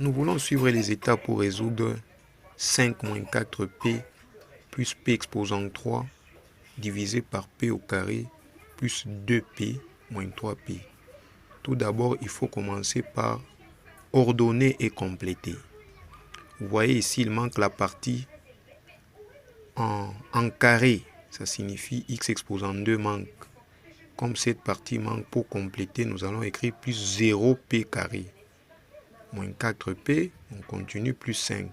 Nous voulons suivre les étapes pour résoudre 5 moins 4p plus p exposant 3 divisé par p au carré plus 2p moins 3p. Tout d'abord, il faut commencer par ordonner et compléter. Vous voyez ici, il manque la partie en carré. Ça signifie x exposant 2 manque. Comme cette partie manque, pour compléter, nous allons écrire plus 0p carré. Moins 4p, on continue, plus 5.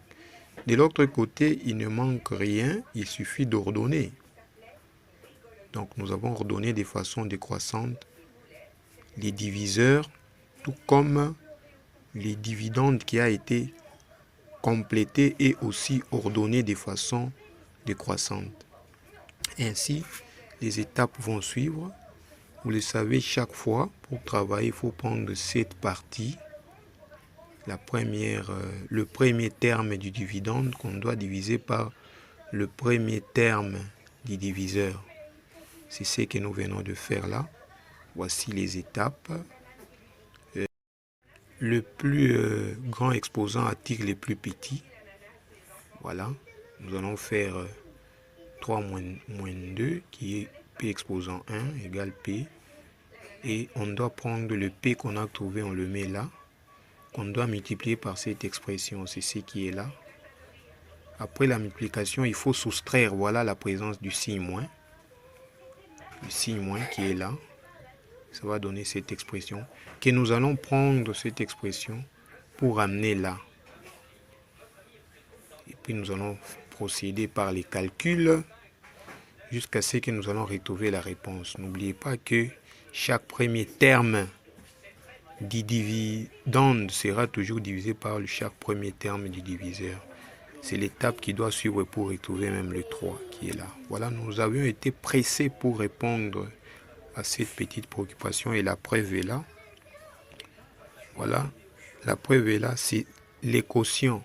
De l'autre côté, il ne manque rien, il suffit d'ordonner. Donc nous avons ordonné de façon décroissante les diviseurs, tout comme les dividendes qui a été complété et aussi ordonné de façon décroissante. Ainsi, les étapes vont suivre. Vous le savez, chaque fois, pour travailler, il faut prendre cette partie, le premier terme du dividende qu'on doit diviser par le premier terme du diviseur. C'est ce que nous venons de faire là. Voici les étapes. Le plus grand exposant attire les plus petits. Voilà. Nous allons faire 3 moins 2 qui est p exposant 1 égale p. Et on doit prendre le p qu'on a trouvé, on le met là. Qu'on doit multiplier par cette expression. C'est ce qui est là. Après la multiplication, il faut soustraire. Voilà la présence du signe moins. Le signe moins qui est là. Ça va donner cette expression. Que nous allons prendre cette expression pour amener là. Et puis nous allons procéder par les calculs jusqu'à ce que nous allons retrouver la réponse. N'oubliez pas que chaque premier terme du dividende sera toujours divisé par chaque premier terme du diviseur. C'est l'étape qui doit suivre pour retrouver même le 3 qui est là. Voilà, nous avions été pressés pour répondre à cette petite préoccupation et la preuve est là. Voilà, la preuve est là, c'est les quotients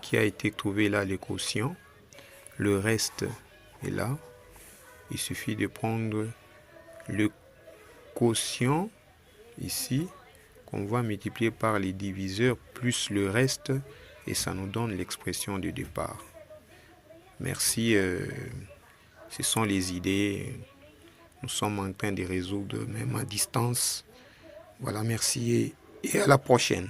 qui a été trouvé là, les quotients. Le reste est là. Il suffit de prendre le quotient ici, qu'on va multiplier par les diviseurs plus le reste, et ça nous donne l'expression de départ. Merci, ce sont les idées. Nous sommes en train de résoudre même à distance. Voilà, merci et à la prochaine.